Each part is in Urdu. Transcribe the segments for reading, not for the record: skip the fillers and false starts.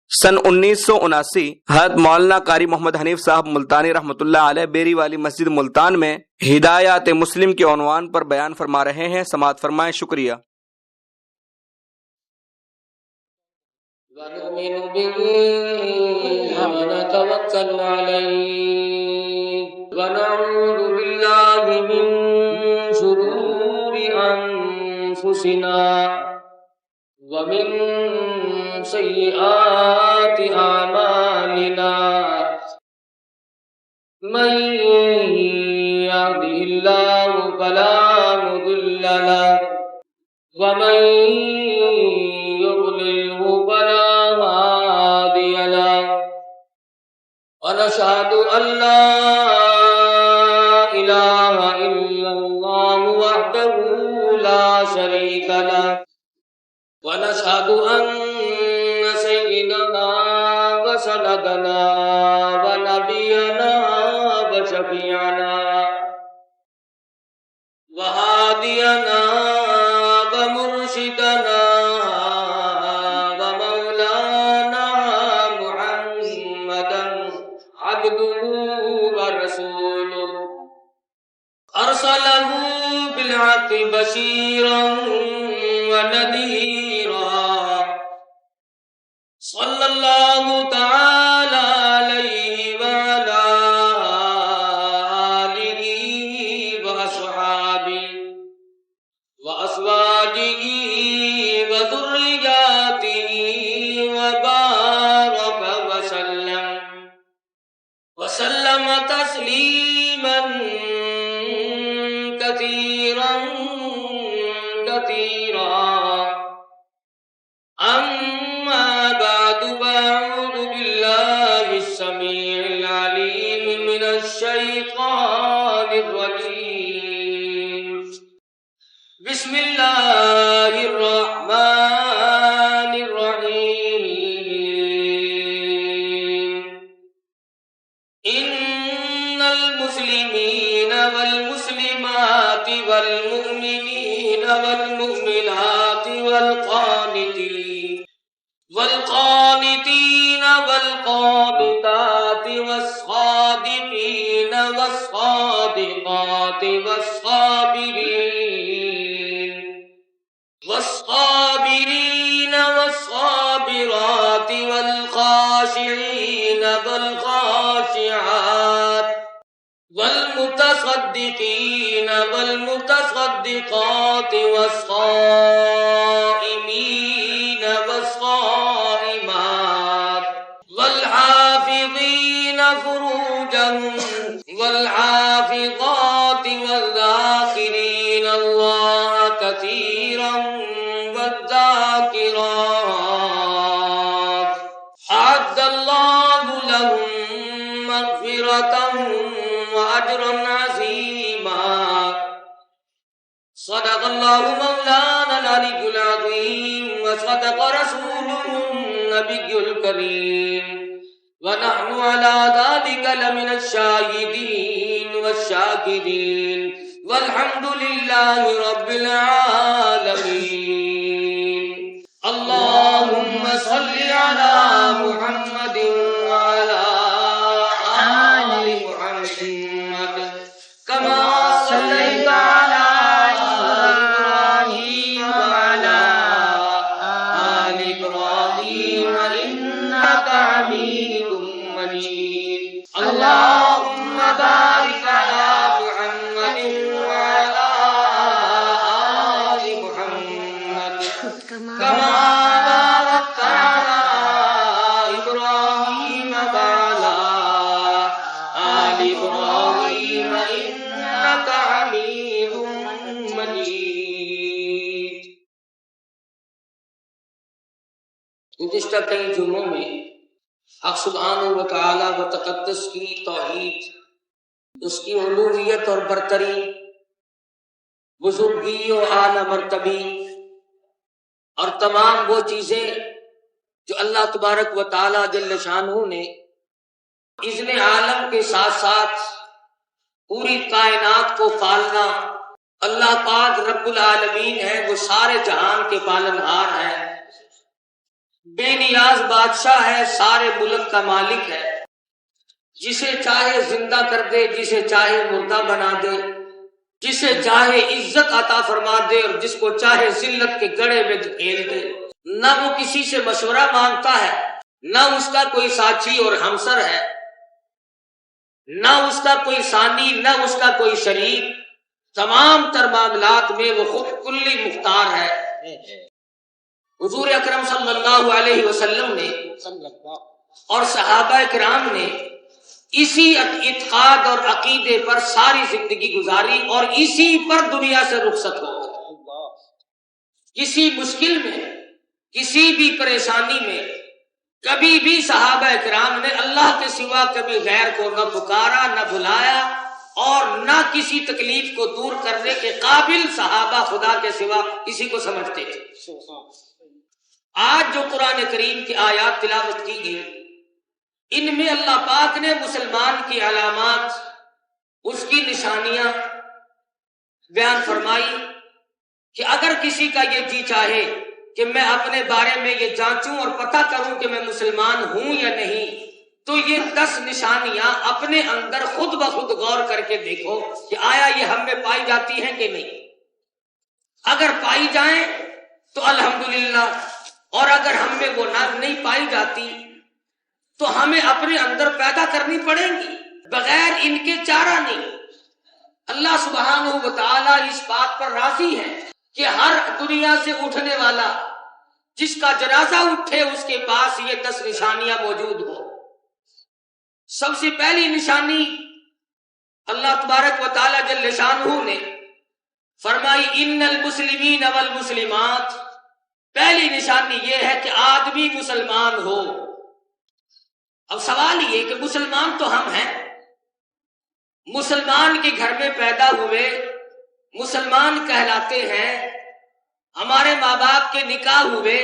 سن 1979 حضرت مولانا قاری محمد حنیف صاحب ملتانی رحمۃ اللہ علیہ بیری والی مسجد ملتان میں ہدایات مسلم کے عنوان پر بیان فرما رہے ہیں، سماعت فرمائیں، شکریہ۔ وَنُؤْمِنُ بِهِ وَنَتَوَكَّلُ عَلَيْهِ وَنَعُوذُ بِاللَّهِ مِن شُرُورِ أَنفُسِنَا وَمِن سَيِّئَاتِ أَعْمَالِنَا مَن يَهْدِهِ اللَّهُ فَلَا مُضِلَّ لَهُ وَمَن يُضْلِلْهُ فَلَا هَادِيَ لَهُ وَنَشْهَدُ أَن لَّا إِلَٰهَ إِلَّا اللَّهُ وَحْدَهُ لَا شَرِيكَ لَهُ وَنَشْهَدُ أَنَّ سَيِّدَنَا وَسَندَنَا وَنَبِيَّنَا وَشَفِيعَنَا وَهَادِيَنَا وَمُرْشِدَنَا وَمَوْلَانَا مُحَمَّدًا عَبْدُهُ وَرَسُولُهُ أَرْسَلَهُ بِالْحَقِّ بَشِيرًا وَنَذِيرًا صلی اللہ تعالی علیہ وعلا آلہ وأصحابہ وأزواجہ وذریاتہ وبارک وسلم تسلیما کثیرا کثیرا۔ أما بعد فأعوذ بالله السميع العليم من الشيطان الرجيم بسم الله الرحمن الرحيم إن المسلمين والمسلمات والمؤمنين والمؤمنات والقانتين والقانتات والصادقين والصادقات والصابرين والصابرات والخاشعين والخاشعات والمتصدقين والمتصدقات والصائمين والصائمات والحافظين فروجهم والحافظات والذاكرين الله كثيرا والذاكرات أعد الله لهم مغفرة وأجرا عظيما۔ صدق الله مولانا العلي العظيم وصدق رسوله النبي الكريم ونحن على ذلك لمن الشاهدين والشاكرين والحمد لله رب العالمين۔ اللهم صل على محمد وعلى آل محمد كما صليت على إبراهيم وعلى آل إبراهيم إنك حميد مجيد۔ اللهم بارك على محمد وعلى آل محمد كما باركت على إبراهيم وعلى آل إبراهيم إنك حميد مجيد۔ گزشتہ کئی جمعوں میں حق سبحانہ و تعالی و تقدس کی توحید، اس کی الوہیت اور برتری، بزرگی و اعلیٰ مرتبی اور تمام وہ چیزیں جو اللہ تبارک و تعالی جل شانہ نے اذن عالم کے ساتھ ساتھ پوری کائنات کو پالنا، اللہ پاک رب العالمین ہے، وہ سارے جہان کے پالنہار ہیں۔ بے نیاز بادشاہ ہے، سارے ملک کا مالک ہے، جسے چاہے زندہ کر دے، جسے چاہے مردہ بنا دے، جسے چاہے عزت عطا فرما دے اور جس کو چاہے ذلت کے گڑھے میں دھکیل دے۔ نہ وہ کسی سے مشورہ مانگتا ہے، نہ اس کا کوئی ساتھی اور ہمسر ہے، نہ اس کا کوئی ثانی، نہ اس کا کوئی شریک، تمام تر معاملات میں وہ خود کلی مختار ہے۔ حضور اکرم صلی اللہ علیہ وسلم نے اور صحابہ کرام نے اسی اعتقاد اور عقیدے پر ساری زندگی گزاری اور اسی پر دنیا سے رخصت ہو گئے۔ کسی مشکل میں، کسی بھی پریشانی میں کبھی بھی صحابہ کرام نے اللہ کے سوا کبھی غیر کو نہ پکارا، نہ بلایا، اور نہ کسی تکلیف کو دور کرنے کے قابل صحابہ خدا کے سوا کسی کو سمجھتے تھے۔ آج جو قرآن کریم کی آیات تلاوت کی گئی، ان میں اللہ پاک نے مسلمان کی علامات، اس کی نشانیاں بیان فرمائی کہ اگر کسی کا یہ جی چاہے کہ میں اپنے بارے میں یہ جانچوں اور پتہ کروں کہ میں مسلمان ہوں یا نہیں، تو یہ 10 نشانیاں اپنے اندر خود بخود غور کر کے دیکھو کہ آیا یہ ہم میں پائی جاتی ہیں کہ نہیں۔ اگر پائی جائیں تو الحمدللہ، اور اگر ہم میں وہ نہیں پائی جاتی تو ہمیں اپنے اندر پیدا کرنی پڑیں گی، بغیر ان کے چارہ نہیں۔ اللہ سبحانہ و تعالیٰ اس بات پر راضی ہے کہ ہر دنیا سے اٹھنے والا جس کا جنازہ اٹھے اس کے پاس یہ 10 نشانیاں موجود ہوں۔ سب سے پہلی نشانی اللہ تبارک و تعالیٰ جل شانہ نے فرمائی ان المسلمین والمسلمات، پہلی نشانی یہ ہے کہ آدمی مسلمان ہو۔ اب سوال یہ کہ مسلمان تو ہم ہیں، مسلمان کے گھر میں پیدا ہوئے، مسلمان کہلاتے ہیں، ہمارے ماں باپ کے نکاح ہوئے،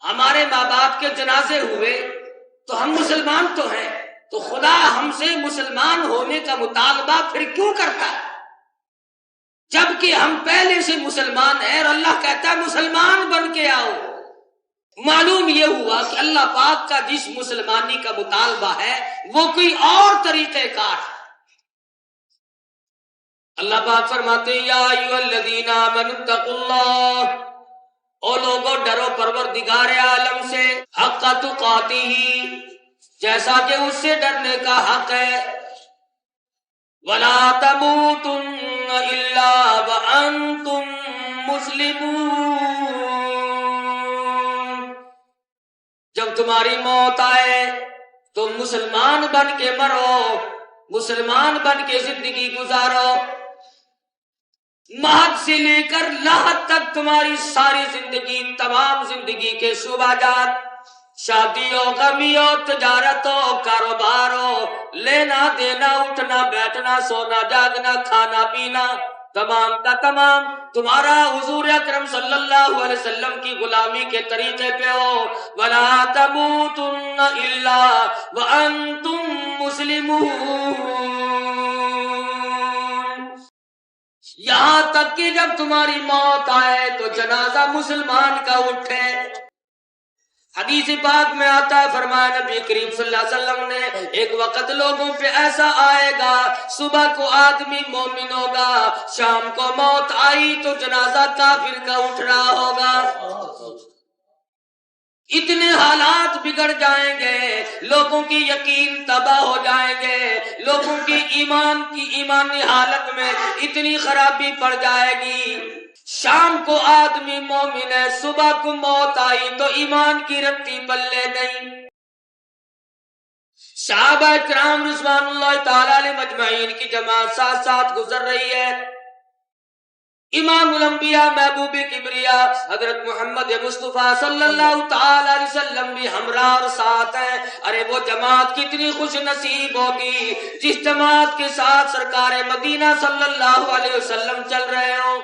ہمارے ماں باپ کے جنازے ہوئے، تو ہم مسلمان تو ہیں، تو خدا ہم سے مسلمان ہونے کا مطالبہ پھر کیوں کرتا ہے جبکہ ہم پہلے سے مسلمان ہیں؟ اور اللہ کہتا ہے مسلمان بن کے آؤ۔ معلوم یہ ہوا کہ اللہ پاک کا جس مسلمانی کا مطالبہ ہے وہ کوئی اور طریقہ کار ہے۔ اللہ پاک فرماتے ہیں یا ایھا الذین آمنوا اتقوا اللہ، او لوگو ڈرو پروردگار عالم سے، حق تقاتہ، جیسا کہ اس سے ڈرنے کا حق ہے، ولا تموتن الا وانتم مسلمون، جب تمہاری موت آئے تو مسلمان بن کے مرو، مسلمان بن کے زندگی گزارو۔ مہد سے لے کر لحد تک تمہاری ساری زندگی، تمام زندگی کے شعبہ جات، شادی ہو، غمی ہو، تجارت ہو، کاروبار ہو، لینا دینا، اٹھنا بیٹھنا، سونا جاگنا، کھانا پینا، تمام کا تمام تمہارا حضور اکرم صلی اللہ علیہ وسلم کی غلامی کے طریقے پہ ہو۔ وَلَا تَمُوتُنَّ إِلَّا وَأَنْتُمْ مُسْلِمُونَ، یہاں تک کہ جب تمہاری موت آئے تو جنازہ مسلمان کا اٹھے۔ حدیث پاک میں آتا ہے، فرمایا نبی کریم صلی اللہ علیہ وسلم نے ایک وقت لوگوں پہ ایسا آئے گا، صبح کو آدمی مومن ہوگا، شام کو موت آئی تو جنازہ کافر کا اٹھ رہا ہوگا۔ اتنے حالات بگڑ جائیں گے، لوگوں کی یقین تباہ ہو جائیں گے، لوگوں کی ایمانی حالت میں اتنی خرابی پڑ جائے گی۔ شام کو آدمی مومن ہے، صبح کو موت آئی تو ایمان کی رتی پلے نہیں۔ صحابہ کرام رضوان اللہ تعالی علیہ مجمعین کی جماعت ساتھ ساتھ گزر رہی ہے۔ امام الانبیاء محبوب کبریا حضرت محمد مصطفیٰ صلی اللہ تعالی علیہ وسلم بھی ہمراہ اور ساتھ ہیں۔ ارے وہ جماعت کتنی خوش نصیب ہوگی جس جماعت کے ساتھ سرکار مدینہ صلی اللہ علیہ وسلم چل رہے ہوں۔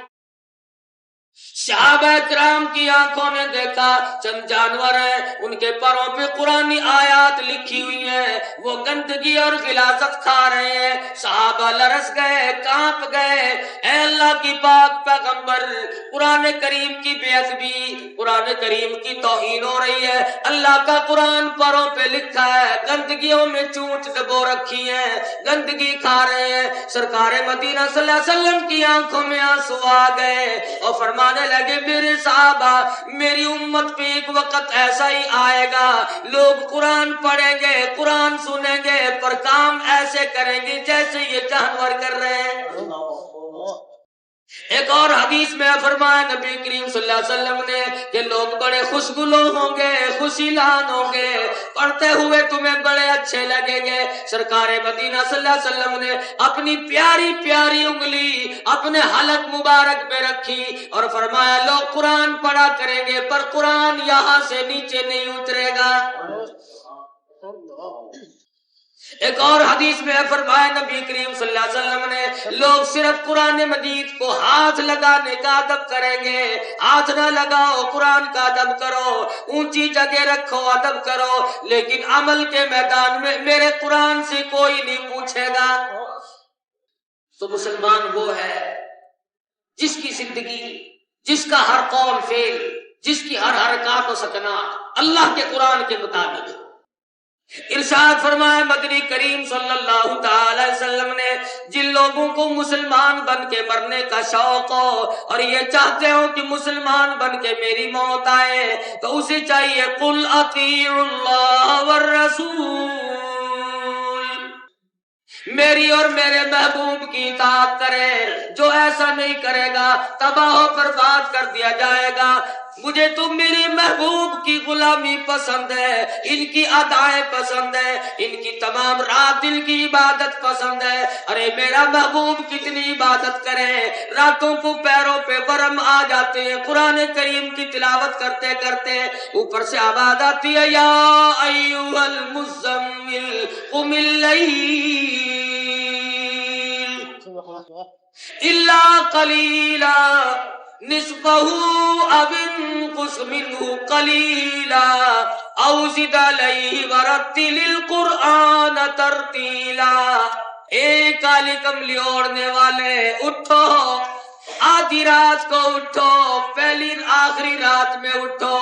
صحابہ کرام کی آنکھوں نے دیکھا چند جانور ہیں، ان کے پروں پہ قرآنی آیات لکھی ہوئی ہیں، وہ گندگی اور غلاظت کھا رہے ہیں۔ صحابہ لرز گئے، کانپ گئے، اے اللہ کی پاک پیغمبر، قرآن کریم کی بے ادبی، قرآن کریم کی توہین ہو رہی ہے۔ اللہ کا قرآن پروں پہ لکھا ہے، گندگیوں میں چونچ دبو رکھی ہے، گندگی کھا رہے ہیں۔ سرکار مدینہ صلی اللہ علیہ وسلم کی آنکھوں میں آنسو آ گئے اور فرمانے لگے میرے صحابہ، میری امت پہ ایک وقت ایسا ہی آئے گا، لوگ قرآن پڑھیں گے، قرآن سنیں گے، پر کام ایسے کریں گے جیسے یہ جانور کر رہے ہیں۔ ایک اور حدیث میں فرمایا نبی کریم صلی اللہ علیہ وسلم نے کہ لوگ بڑے خوشگلو ہوں گے، خوشیلان ہوں گے، پڑھتے ہوئے تمہیں بڑے اچھے لگیں گے۔ سرکار مدینہ صلی اللہ علیہ وسلم نے اپنی پیاری پیاری انگلی اپنے حلق مبارک پہ رکھی اور فرمایا لوگ قرآن پڑھا کریں گے، پر قرآن یہاں سے نیچے نہیں اترے گا۔ ایک اور حدیث میں فرمایا نبی کریم صلی اللہ علیہ وسلم نے لوگ صرف قرآن مجید کو ہاتھ لگانے کا ادب کریں گے، ہاتھ نہ لگاؤ، قرآن کا ادب کرو، اونچی جگہ رکھو، ادب کرو، لیکن عمل کے میدان میں میرے قرآن سے کوئی نہیں پوچھے گا۔ تو مسلمان وہ ہے جس کی زندگی، جس کا ہر قول فعل، جس کی ہر حرکات و سکنات اللہ کے قرآن کے مطابق۔ ارشاد فرمایا مدنی کریم صلی اللہ تعالی وسلم نے جن لوگوں کو مسلمان بن کے مرنے کا شوق ہو اور یہ چاہتے ہو کہ مسلمان بن کے میری موت آئے تو اسے چاہیے قل اطیعوا اللہ والرسول، میری اور میرے محبوب کی اطاعت کرے۔ جو ایسا نہیں کرے گا تباہ و برباد کر دیا جائے گا۔ مجھے تو میرے محبوب کی غلامی پسند ہے، ان کی ادائیں پسند ہے، ان کی تمام رات دل کی عبادت پسند ہے۔ ارے میرا محبوب کتنی عبادت کرے، راتوں کو پیروں پہ ورم آ جاتے ہیں، قرآن کریم کی تلاوت کرتے کرتے اوپر سے آواز آتی ہے یا ایھا المزمل قم اللیل الا قلیلا نصفه او انقص منه قلیلا او زد علیہ ورتل القرآن ترتیلا۔ اے کالی کملی اوڑھنے والے اٹھو، آدھی رات کو اٹھو، پہلی آخری رات میں اٹھو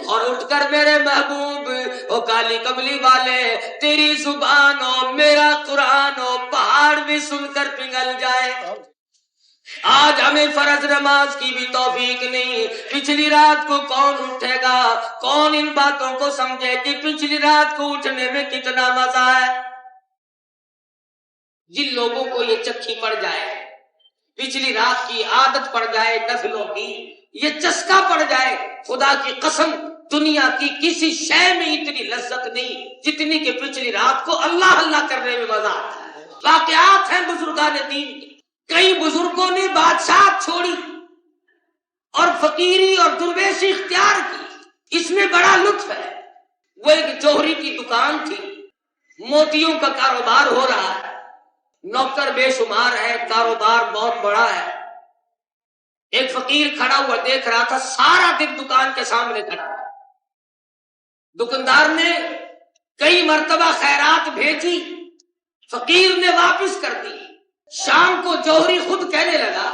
اور اٹھ کر میرے محبوب او کالی کملی والے تیری زبان ہو، میرا قرآن ہو، پہاڑ بھی سن کر پگھل جائے۔ آج ہمیں فرض نماز کی بھی توفیق نہیں، پچھلی رات کو کون اٹھے گا، کون ان باتوں کو سمجھے کہ پچھلی رات کو اٹھنے میں کتنا مزہ ہے۔ جن لوگوں کو یہ چکی پڑ جائے، پچھلی رات کی عادت پڑ جائے، نفلوں کی یہ چسکا پڑ جائے، خدا کی قسم دنیا کی کسی شے میں اتنی لذت نہیں جتنی کہ پچھلی رات کو اللہ اللہ کرنے میں مزہ آتا ہے۔ واقعات ہیں بزرگان دین کے، کئی بزرگوں نے بادشاہ چھوڑی اور فقیری اور درویشی اختیار کی، اس میں بڑا لطف ہے۔ وہ ایک جوہری کی دکان تھی، موتیوں کا کاروبار ہو رہا ہے، نوکر بے شمار ہے، کاروبار بہت بڑا ہے۔ ایک فقیر کھڑا ہوا دیکھ رہا تھا، سارا دن دکان کے سامنے کھڑا۔ دکاندار نے کئی مرتبہ خیرات بھیجی، فقیر نے واپس کر دی۔ شام کو جوہری خود کہنے لگا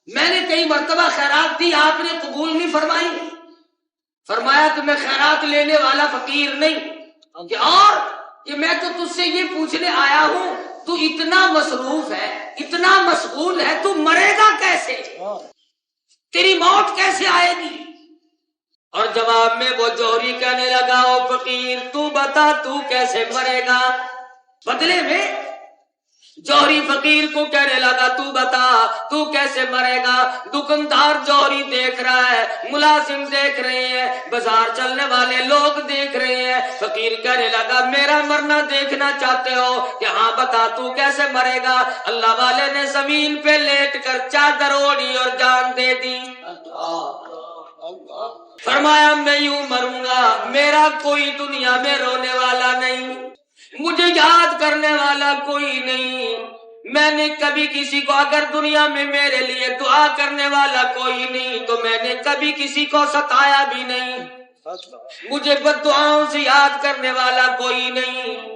میں نے کئی مرتبہ خیرات دی، آپ نے قبول نہیں فرمائی۔ فرمایا کہ میں خیرات لینے والا فقیر نہیں، کہ اور کہ میں تو تجھ سے یہ پوچھنے آیا ہوں تو اتنا مصروف ہے، اتنا مشغول ہے، تو مرے گا کیسے، تیری موت کیسے آئے گی؟ اور جواب میں وہ جوہری کہنے لگا او فقیر تو بتا تو کیسے مرے گا۔ بدلے میں جوہری فقیر کو کہنے لگا تو بتا تو کیسے مرے گا۔ دکاندار جوہری دیکھ رہا ہے، ملازم دیکھ رہے ہیں، بازار چلنے والے لوگ دیکھ رہے ہیں۔ فقیر کہنے لگا میرا مرنا دیکھنا چاہتے ہو کہ ہاں بتا تو کیسے مرے گا۔ اللہ والے نے زمین پہ لیٹ کر چادر اوڑھی اور جان دے دی۔ فرمایا میں یوں مروں گا، میرا کوئی دنیا میں رونے والا نہیں، مجھے یاد کرنے والا کوئی نہیں، میں نے کبھی کسی کو، اگر دنیا میں میرے لیے دعا کرنے والا کوئی نہیں تو میں نے کبھی کسی کو ستایا بھی نہیں، مجھے بد دعاؤں سے یاد کرنے والا کوئی نہیں۔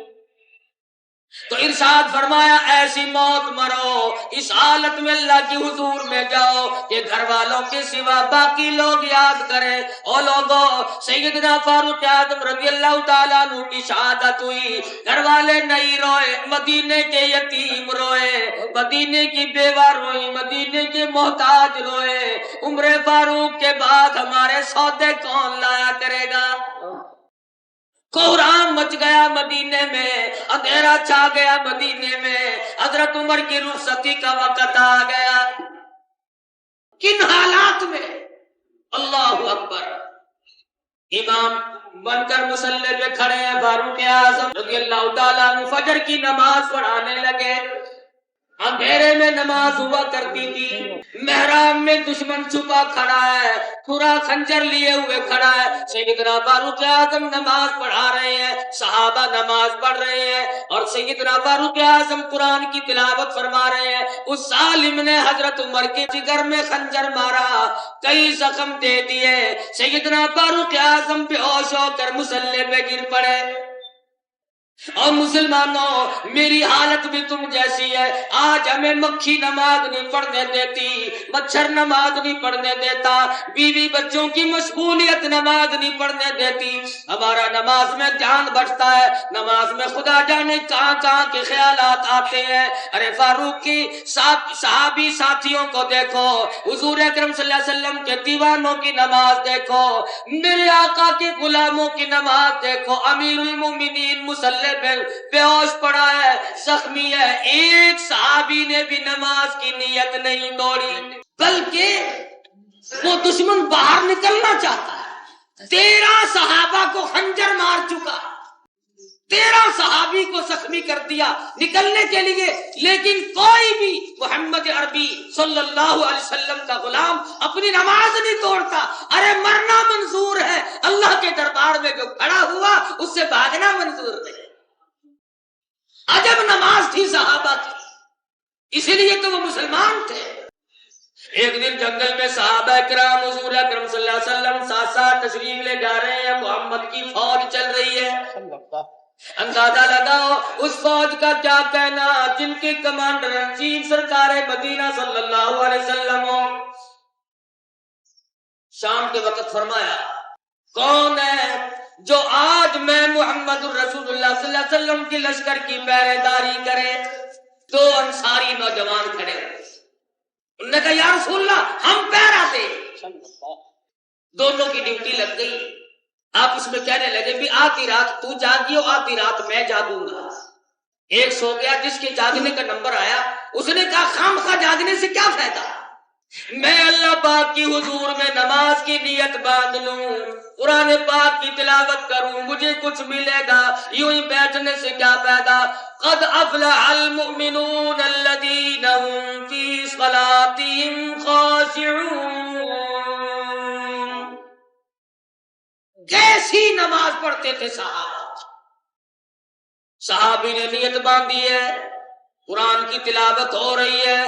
تو ارشاد فرمایا ایسی موت مرو اس حالت میں اللہ کی حضور میں جاؤ کہ گھر والوں کے سوا باقی لوگ یاد کریں۔ او لوگوں، سیدنا فاروق اعظم رضی اللہ تعالیٰ عنہ کی شہادت ہوئی، گھر والے نہیں روئے، مدینے کے یتیم روئے، مدینے کی بیوہ روئی، مدینے کے محتاج روئے۔ عمر فاروق کے بعد ہمارے سودے کون لایا کرے گا؟ کوہرام مچ گیا مدینے میں، اندھیرا چھا گیا مدینے میں، حضرت عمر کی رخصتی کا وقت آ گیا۔ کن حالات میں؟ اللہ اکبر، امام بن کر مصلی پہ کھڑے ہیں فاروق اعظم رضی اللہ تعالیٰ عنہ، فجر کی نماز پڑھانے لگے۔ اندھیرے میں نماز ہوا کرتی تھی، محراب میں دشمن چھپا کھڑا ہے، پورا خنجر لیے ہوئے کھڑا ہے۔ سیدنا فاروق اعظم نماز پڑھا رہے ہیں، صحابہ نماز پڑھ رہے ہیں، اور سیدنا فاروق اعظم قرآن کی تلاوت فرما رہے ہیں۔ اس ظالم نے حضرت عمر کے جگر میں خنجر مارا، کئی زخم دے دیے۔ سیدنا فاروق اعظم بے ہوش ہو کر مصلی پہ گر پڑے۔ اور مسلمانوں، میری حالت بھی تم جیسی ہے، آج ہمیں مکھی نماز نہیں پڑھنے دیتی، مچھر نماز نہیں پڑھنے دیتا، بیوی بچوں کی مشغولیت نماز نہیں پڑھنے دیتی، ہمارا نماز میں دھیان بٹتا ہے، نماز میں خدا جانے کہاں کہاں کے خیالات آتے ہیں۔ ارے فاروق کی صحابی ساتھیوں کو دیکھو، حضور اکرم صلی اللہ علیہ وسلم کے دیوانوں کی نماز دیکھو، میرے آقا کے غلاموں کی نماز دیکھو، امیر المومنین مصلی بے ہوش پڑا ہے، زخمی ہے، ایک صحابی نے بھی نماز کی نیت نہیں توڑی، بلکہ وہ دشمن باہر نکلنا چاہتا ہے۔ 13 صحابہ کو خنجر مار چکا، 13 صحابی کو زخمی کر دیا نکلنے کے لیے، لیکن کوئی بھی محمد عربی صلی اللہ علیہ وسلم کا غلام اپنی نماز نہیں توڑتا۔ ارے مرنا منظور ہے، اللہ کے دربار میں جو کھڑا ہوا اس سے بھاگنا منظور نہیں۔ عجب نماز تھی صحابہ کی، اسی لیے تو وہ مسلمان تھے۔ ایک دن جنگل میں صحابہ کرام حضور اکرم صلی اللہ علیہ وسلم ساتھ ساتھ تشریف لے جا رہے ہیں، محمد کی فوج چل رہی ہے۔ اندازہ لگاؤ اس فوج کا کیا کہنا جن کے کمانڈر ان چیف سرکار مدینہ صلی اللہ علیہ وسلم ہو۔ شام کے وقت فرمایا، کون ہے جو آج میں محمد الرسول اللہ صلی اللہ علیہ وسلم کی لشکر کی پہرے داری کرے؟ 2 انصاری نوجوان کھڑے، انہوں نے کہا یا رسول اللہ ہم پہرا دے۔ دونوں کی ڈیوٹی لگ گئی، آپس میں کہنے لگے بھی آتی رات تو جاگیو، آتی رات میں جاگوں گا۔ ایک سو گیا، جس کے جاگنے کا نمبر آیا اس نے کہا خامخواہ جاگنے سے کیا فائدہ، میں اللہ پاک کی حضور میں نماز کی نیت باندھ لوں، قرآن پاک کی تلاوت کروں، مجھے کچھ ملے گا، یوں ہی بیٹھنے سے کیا فائدہ۔ قد افلح المؤمنون الذین هم فی صلاتهم خاشعون۔ کیسی نماز پڑھتے تھے صحابہ، صحابی نے نیت باندھی ہے، قرآن کی تلاوت ہو رہی ہے،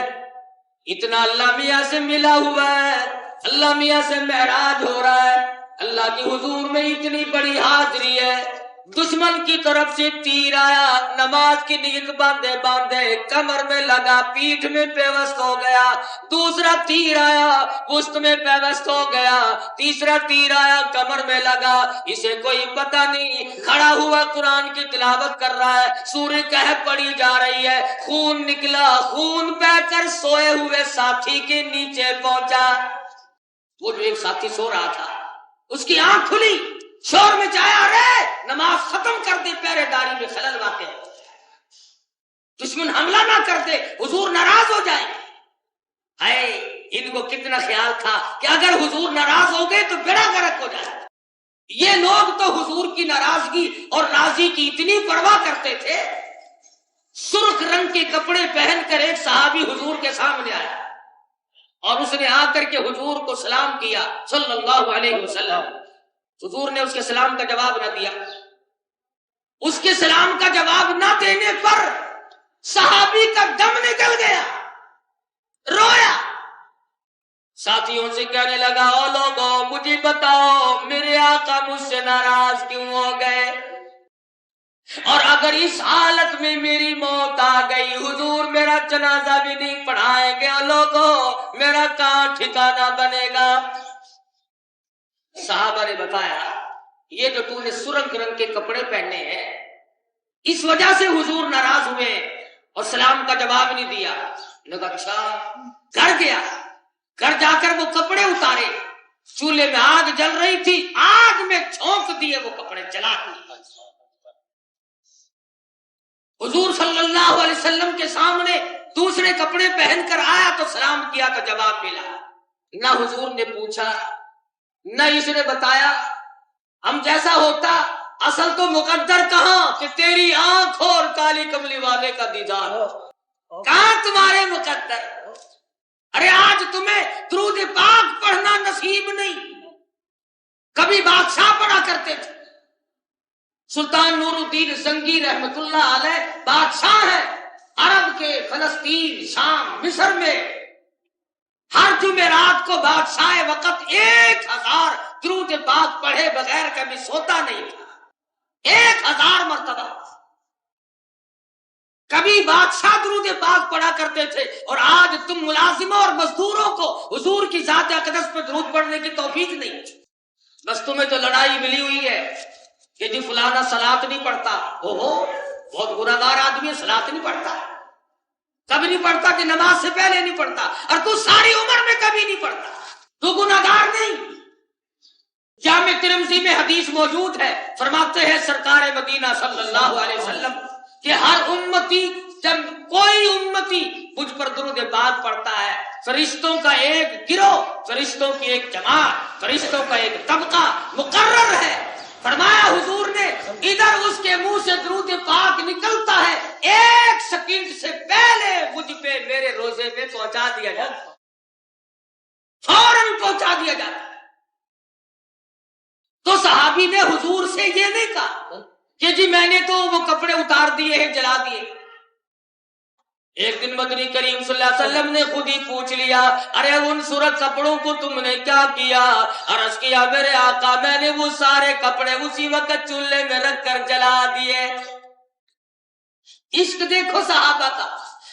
اتنا اللہ میاں سے ملا ہوا ہے، اللہ میاں سے معراج ہو رہا ہے، اللہ کی حضور میں اتنی بڑی حاضری ہے، دشمن کی طرف سے تیر آیا، نماز کی نیت باندھے باندھے کمر میں لگا، پیٹھ میں پیوست ہو گیا، دوسرا تیر آیا پشت میں پیوست ہو گیا، تیسرا تیر آیا کمر میں لگا، اسے کوئی پتہ نہیں، کھڑا ہوا قرآن کی تلاوت کر رہا ہے، سورہ کہف پڑھی جا رہی ہے، خون نکلا، خون بہ کر سوئے ہوئے ساتھی کے نیچے پہنچا۔ وہ جو ایک ساتھی سو رہا تھا اس کی آنکھ کھلی، شور میں جایا، ارے نماز ختم کر دے، پہرے داری میں خلل واقع ہے، دشمن حملہ نہ کر دے، حضور ناراض ہو جائیں۔ ہے ان کو کتنا خیال تھا کہ اگر حضور ناراض ہو گئے تو بیڑا غرق ہو جائے۔ یہ لوگ تو حضور کی ناراضگی اور راضی کی اتنی پرواہ کرتے تھے، سرخ رنگ کے کپڑے پہن کر ایک صحابی حضور کے سامنے آیا اور اس نے آ کر کے حضور کو سلام کیا صلی اللہ علیہ وسلم۔ حضور نے اس کے سلام کا جواب نہ دیا، اس کے سلام کا جواب نہ دینے پر صحابی کا دم نکل گیا، رویا، ساتھیوں سے کہنے لگا او لوگوں مجھے بتاؤ میرے آقا مجھ سے ناراض کیوں ہو گئے، اور اگر اس حالت میں میری موت آ گئی حضور میرا جنازہ بھی نہیں پڑھائیں گے، او لوگوں میرا کہاں ٹھکانہ بنے گا؟ صحابہ نے بتایا یہ جو تو نے سرخ رنگ کے کپڑے پہنے ہیں اس وجہ سے حضور ناراض ہوئے اور سلام کا جواب نہیں دیا۔ لگا اچھا، گھر گیا، گھر جا کر وہ کپڑے اتارے، چولہے میں آگ جل رہی تھی، آگ میں چھونک دیے وہ کپڑے جلا دیے۔ حضور صلی اللہ علیہ وسلم کے سامنے دوسرے کپڑے پہن کر آیا تو سلام کیا تو جواب ملا، نہ حضور نے پوچھا نہ اس نے بتایا، ہم جیسا ہوتا اصل تو مقدر کہاں کہ تیری آنکھ اور کالی کملی والے کا دیدار، کہاں تمہارے مقدر؟ ارے آج تمہیں درود پاک پڑھنا نصیب نہیں، کبھی بادشاہ پڑھا کرتے تھے، سلطان نور الدین زنگی رحمت اللہ علیہ بادشاہ ہیں عرب کے، فلسطین، شام، مصر میں، ہر جمعرات کو بادشاہ وقت 1000 درود پاک پڑھے بغیر کبھی سوتا نہیں تھا، 1000 مرتبہ، کبھی بادشاہ درود پاک پڑھا کرتے تھے، اور آج تم ملازموں اور مزدوروں کو حضور کی ذات اقدس پہ درود پڑھنے کی توفیق نہیں، بس تمہیں تو لڑائی ملی ہوئی ہے کہ جی فلانا صلاۃ نہیں پڑھتا، بہت گناہگار آدمی ہے، صلاۃ نہیں پڑھتا، کبھی نہیں پڑھتا کہ نماز سے پہلے نہیں پڑھتا، اور تو ساری عمر میں کبھی نہیں پڑھتا، تو گناہگار نہیں۔ جامع ترمذی میں حدیث موجود ہے، فرماتے ہیں سرکار مدینہ صلی اللہ علیہ وسلم کہ ہر امتی، جب کوئی امتی مجھ پر درود پاک پڑھتا ہے، فرشتوں کا ایک گروہ، فرشتوں کی ایک جماعت، فرشتوں کا ایک طبقہ مقرر ہے، فرمایا حضور نے ادھر اس کے منہ سے درود پاک نکلتا ہے، 1 سیکنڈ سے پہلے مجھ پہ میرے روزے میں پہنچا دیا جاتا ہے، فوراً پہنچا دیا جاتا ہے۔ تو صحابی نے حضور سے یہ نہیں کہا کہ جی میں نے تو وہ کپڑے اتار دیے ہیں، جلا دیے۔ ایک دن مدنی کریم صلی اللہ علیہ وسلم نے خود ہی پوچھ لیا، ارے ان سرخ کپڑوں کو تم نے کیا کیا؟ عرض کیا میرے آقا میں نے وہ سارے کپڑے اسی وقت چولہے میں رکھ کر جلا دیے۔ عشق دیکھو صحابہ کا،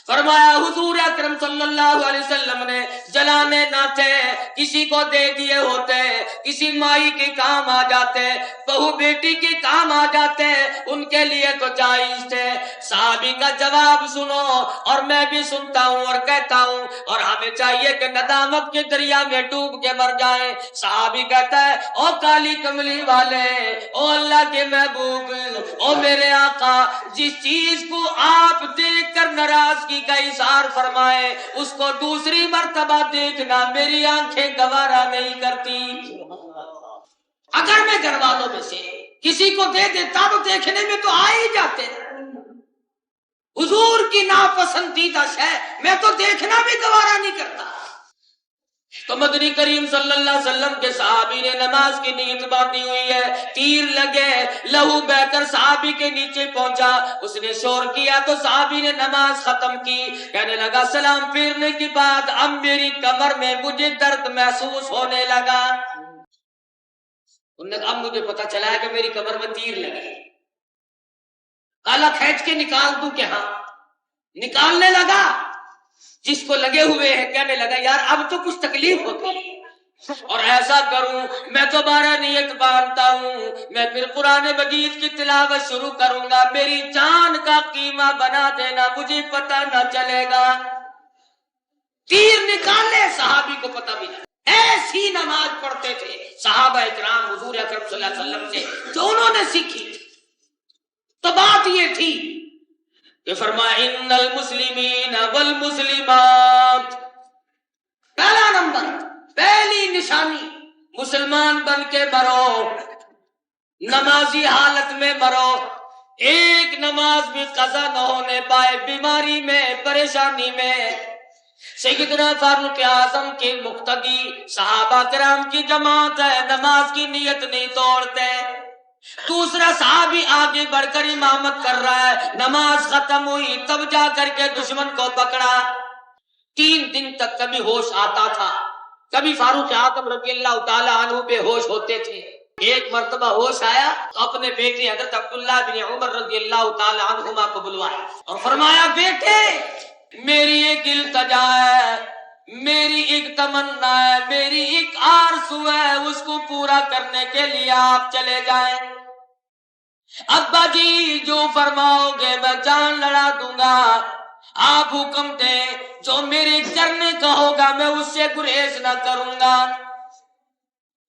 فرمایا حضور اکرم صلی اللہ علیہ وسلم نے جلانے نہ تھے، کسی کو دے دیے ہوتے، کسی مائی کے کام آ جاتے، بہو بیٹی کے کام آ جاتے، ان کے لیے تو جائز تھے۔ صحابی کا جواب سنو، اور میں بھی سنتا ہوں اور کہتا ہوں، اور ہمیں چاہیے کہ ندامت کے دریا میں ڈوب کے مر جائیں۔ صحابی کہتا ہے او کالی کملی والے، او اللہ کے محبوب، او میرے آقا، جس چیز کو آپ دیکھ کر ناراضگی کا اظہار فرمائے اس کو دوسری مرتبہ دیکھنا میری آنکھیں گوارا نہیں کرتی۔ اگر میں گھر والوں میں سے کسی کو دے دیتا تو دیکھنے میں تو آ ہی جاتے، حضور کی ناپسندیدہ شے میں تو دیکھنا بھی گوارا نہیں کرتا۔ تو مدنی کریم صلی اللہ علیہ وسلم کے صحابی نے نماز کی نیت باندھی ہوئی ہے، تیر لگے، لہو بہ کر صحابی کے نیچے پہنچا، اس نے شور کیا تو صحابی نے نماز ختم کی، کہنے لگا سلام پھیرنے کے بعد اب میری کمر میں مجھے درد محسوس ہونے لگا، اب مجھے پتا چلا ہے کہ میری کمر میں تیر لگے، کالا کھینچ کے نکال دوں کہ ہاں، نکالنے لگا، جس کو لگے ہوئے ہیں کہنے لگا یار اب تو کچھ تکلیف ہوتی ہے، اور ایسا کروں میں دوبارہ نیت باندھتا ہوں، میں پھر قرآن مجید کی تلاوت شروع کروں گا، میری جان کا قیمہ بنا دینا، مجھے پتہ نہ چلے گا۔ تیر نکالنے صحابی کو پتہ بھی نہیں، ایسی نماز پڑھتے تھے صحابہ اکرام حضور اکرم صلی اللہ علیہ وسلم سے جو انہوں نے سیکھی۔ تو بات یہ تھی کہ فرمایا ان المسلمین والمسلمات، پہلا نمبر، پہلی نشانی، مسلمان بن کے مرو، نمازی حالت میں مرو، ایک نماز بھی قضا نہ ہونے پائے، بیماری میں، پریشانی میں۔ سیدنا فاروق اعظم کے مقتدی صحابہ کرام کی جماعت ہے، نماز کی نیت نہیں توڑتے، دوسرا صحابی آگے بڑھ کر امامت کر رہا ہے، نماز ختم ہوئی تب جا کر کے دشمن کو پکڑا۔ 3 دن تک کبھی ہوش آتا تھا، کبھی فاروق اعظم رضی اللہ تعالی عنہ بے ہوش ہوتے تھے۔ ایک مرتبہ ہوش آیا تو اپنے بیٹے حضرت عبداللہ بن عمر رضی اللہ تعالی عنہما کو بلوایا اور فرمایا، بیٹے میری ایک التجا ہے، میری ایک تمنا ہے، میری ایک آرزو ہے، اس کو پورا کرنے کے لیے آپ چلے جائیں۔ ابا جی جو فرماؤ گے میں جان لڑا دوں گا، آپ حکم دیں، جو میرے کرنے کا ہوگا میں اس سے گریز نہ کروں گا۔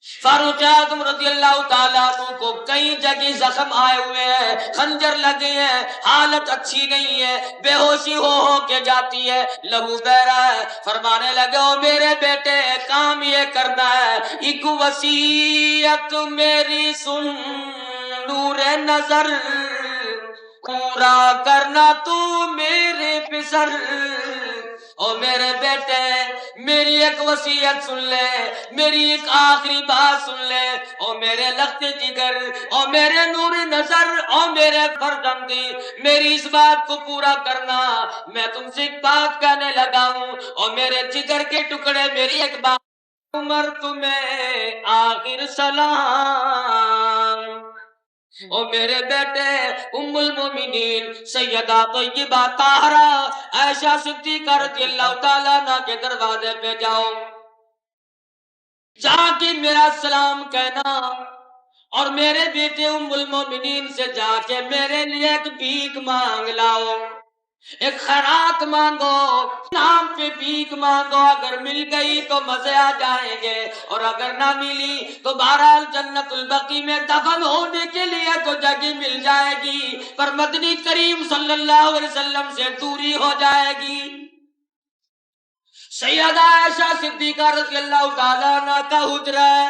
فاروق اعظم رضی اللہ تعالیٰ عنہ کو کئی جگہ زخم آئے ہوئے ہیں، خنجر لگے ہیں، حالت اچھی نہیں ہے، بے ہوشی ہو کے جاتی ہے، لہو بہ رہا ہے۔ فرمانے لگے، او میرے بیٹے کام یہ کرنا ہے، ایک وصیت میری سن، نور نظر پورا کرنا تو میرے پسر۔ او میرے بیٹے میری ایک وصیت سن لے، میری ایک آخری بات سن لے، او میرے لخت جگر، او میرے نور نظر، او میرے فرزندی، میری اس بات کو پورا کرنا۔ میں تم سے ایک بات کہنے لگا ہوں، او میرے جگر کے ٹکڑے، میری ایک بات، عمر تمہیں آخر سلام۔ او میرے بیٹے ام المومنین سیدہ طیبہ طاہرہ عائشہ صدیقہ رضی اللہ تعالیٰ عنہ کے دروازے پہ جاؤ، جا کے میرا سلام کہنا، اور میرے بیٹے ام المومنین سے جا کے میرے لیے ایک بھیک مانگ لاؤ، ایک خیرات مانگو، نام پہ بھیک مانگو، اگر مل گئی تو مزے آ جائیں گے، اور اگر نہ ملی تو بہرحال جنت البقیع میں دفن ہونے کے لیے تو جگہ مل جائے گی، پر مدنی کریم صلی اللہ علیہ وسلم سے دوری ہو جائے گی۔ سیدہ عائشہ صدیقہ رضی اللہ تعالیٰ عنہ کا حجرہ ہے،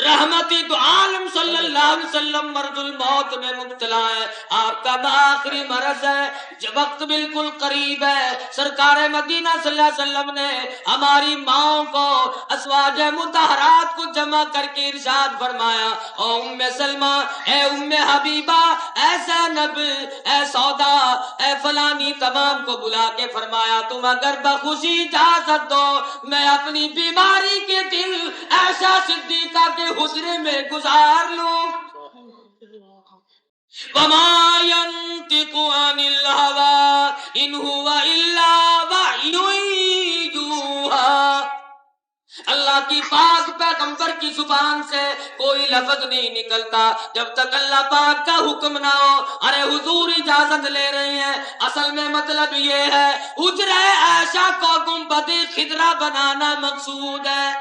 رحمتی دو عالم صلی اللہ علیہ وسلم مرض الموت میں مبتلا ہے، آپ کا آخری مرض ہے، جب وقت بالکل قریب ہے، سرکار مدینہ صلی اللہ علیہ وسلم نے ہماری ماں کو ازواج مطہرات کو جمع کر کے ارشاد فرمایا، او ام سلمہ، اے ام حبیبہ، اے زینب، اے سودا، اے فلانی، تمام کو بلا کے فرمایا، تم اگر بخوشی اجازت دو میں اپنی بیماری کے دل عائشہ صدیقہ کے حجرے میں گزار لوں۔ وَمَا يَنطِقُ عَنِ الْهَوَىٰ إِنْ هُوَ إِلَّا وَحْيٌ يُوحَىٰ، اللہ کی پاک پیغمبر کی زبان سے کوئی لفظ نہیں نکلتا جب تک اللہ پاک کا حکم نہ ہو۔ ارے حضور اجازت لے رہے ہیں، اصل میں مطلب یہ ہے حجرہ عائشہ کو گنبد خضرا بنانا مقصود ہے۔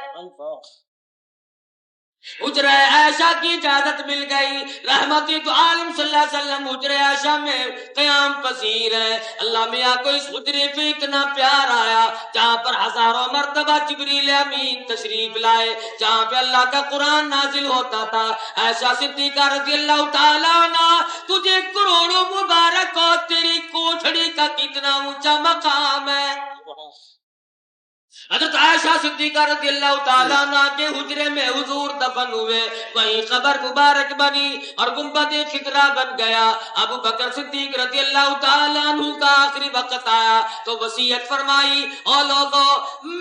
حجرہ عائشہ کی اجازت مل گئی، رحمتی تو عالم صلی اللہ علیہ وسلم حجرہ عائشہ میں قیام پذیر ہے۔ اللہ میاں کو اس حجرے پہ اتنا پیار آیا جہاں پر ہزاروں مرتبہ جبریل امین تشریف لائے، جہاں پہ اللہ کا قرآن نازل ہوتا تھا۔ عائشہ صدیقہ رضی اللہ تعالیٰ عنہ، تجھے کروڑوں مبارک ہو، تیری کوٹھڑی کا کتنا اونچا مقام ہے۔ حضرت عائشہ صدیقہ رضی اللہ تعالیٰ عنہ کے حجرے میں حضور دفن ہوئے، وہیں قبر مبارک بنی اور گنبد خضرا بن گیا۔ ابو بکر صدیق رضی اللہ تعالیٰ عنہ کا آخری وقت آیا تو وصیت فرمائی، او لوگو